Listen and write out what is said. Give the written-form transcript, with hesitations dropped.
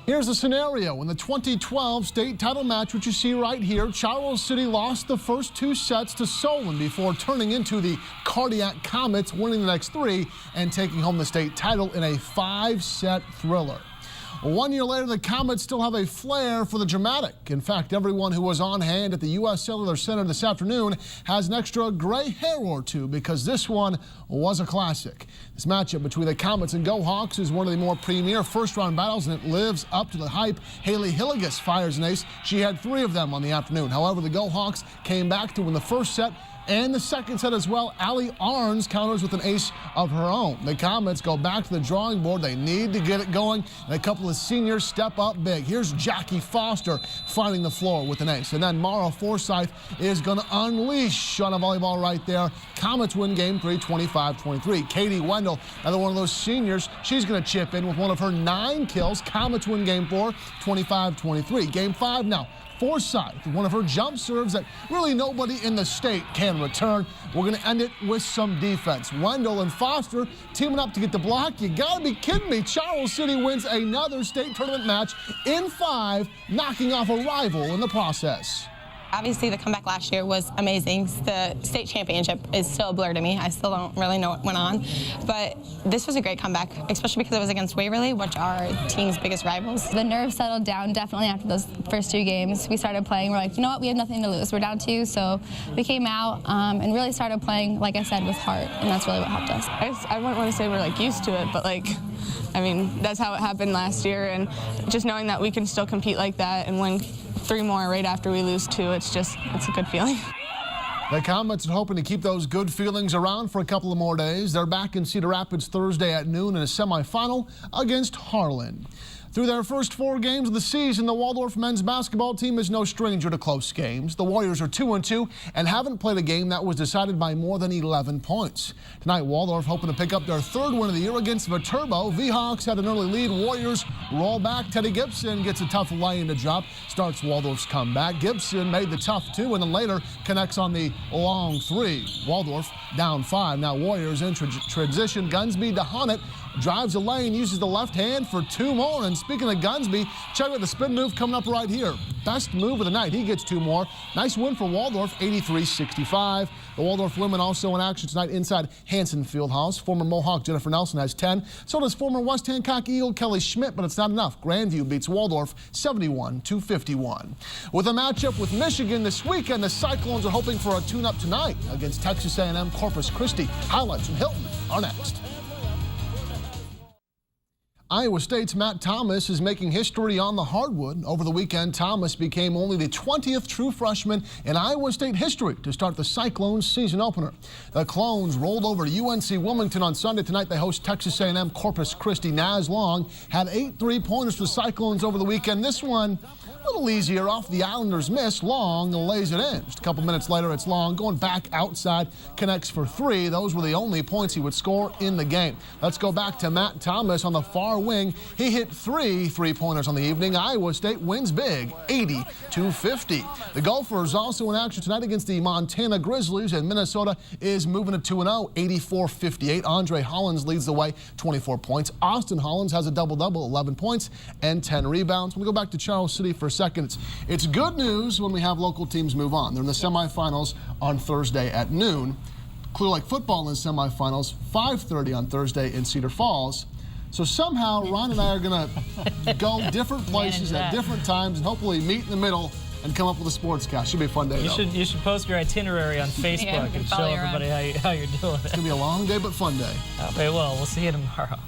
Here's the scenario. In the 2012 state title match, which you see right here, Charles City lost the first 2 sets to Solon before turning into the Cardiac Comets, winning the next 3 and taking home the state title in a 5-set thriller. 1 year later, the Comets still have a flair for the dramatic. In fact, everyone who was on hand at the U.S. Cellular Center this afternoon has an extra gray hair or two because this one was a classic. This matchup between the Comets and Go Hawks is one of the more premier first-round battles, and it lives up to the hype. Haley Hilligus fires an ace. She had 3 of them on the afternoon. However, the Go Hawks came back to win the first set and the second set as well. Allie Arns counters with an ace of her own. The Comets go back to the drawing board. They need to get it going, and a couple of seniors step up big. Here's Jackie Foster finding the floor with an ace. And then Mara Forsyth is going to unleash on a volleyball right there. Comets win game 3, 25-23. Katie Wendell, another one of those seniors, she's going to chip in with one of her 9 kills. Comets win game 4, 25-23. Game 5 now. Forsyth, one of her jump serves that really nobody in the state can return. We're going to end it with some defense. Wendell and Foster teaming up to get the block. You got to be kidding me. Charles City wins another state tournament match in 5, knocking off a rival in the process. Obviously, the comeback last year was amazing. The state championship is still a blur to me. I still don't really know what went on. But this was a great comeback, especially because it was against Waverly, which are our team's biggest rivals. The nerves settled down definitely after those first 2 games. We started playing. We're like, you know what? We have nothing to lose. We're down 2, so we came out and really started playing, like I said, with heart, and that's really what helped us. I wouldn't want to say we're like used to it, but I mean, that's how it happened last year, and just knowing that we can still compete like that and win 3 more right after we lose 2, it's a good feeling. The Comets are hoping to keep those good feelings around for a couple of more days. They're back in Cedar Rapids Thursday at noon in a semifinal against Harlan. Through their first 4 games of the season, the Waldorf men's basketball team is no stranger to close games. The Warriors are 2-2 and haven't played a game that was decided by more than 11 points. Tonight, Waldorf hoping to pick up their 3rd win of the year against Viterbo. V-Hawks had an early lead. Warriors roll back. Teddy Gibson gets a tough lane to drop. Starts Waldorf's comeback. Gibson made the tough 2 and then later connects on the long 3. Waldorf down 5. Now Warriors in transition. Gunsby to Hunnett. Drives a lane, uses the left hand for 2 more. And speaking of Gunsby, check out the spin move coming up right here. Best move of the night. He gets 2 more. Nice win for Waldorf, 83-65. The Waldorf women also in action tonight inside Hanson Fieldhouse. Former Mohawk Jennifer Nelson has 10. So does former West Hancock Eagle Kelly Schmidt, but it's not enough. Grandview beats Waldorf 71-51. With a matchup with Michigan this weekend, the Cyclones are hoping for a tune-up tonight against Texas A&M Corpus Christi. Highlights from Hilton are next. Iowa State's Matt Thomas is making history on the hardwood. Over the weekend, Thomas became only the 20th true freshman in Iowa State history to start the Cyclones season opener. The Clones rolled over to UNC Wilmington on Sunday. Tonight they host Texas A&M Corpus Christi. Naz Long had 8 3-pointers for the Cyclones over the weekend. This one a little easier off the Islanders' miss. Long lays it in. Just a couple minutes later, it's Long going back outside, connects for 3. Those were the only points he would score in the game. Let's go back to Matt Thomas on the far wing. He hit 3 3-pointers on the evening. Iowa State wins big, 80-50. The Gophers also in action tonight against the Montana Grizzlies, and Minnesota is moving to 2-0, 84-58. Andre Hollins leads the way, 24 points. Austin Hollins has a double-double, 11 points and 10 rebounds. When we go back to Charles City for a second, it's good news when we have local teams move on. They're in the semifinals on Thursday at noon. Clear Lake football in the semifinals, 5:30 on Thursday in Cedar Falls. So somehow Ron and I are going to go different places at different times and hopefully meet in the middle and come up with a sportscast. Should be a fun day. You should post your itinerary on Facebook and show everybody how you're doing it. It's going to be a long day but fun day. Okay, well, we'll see you tomorrow.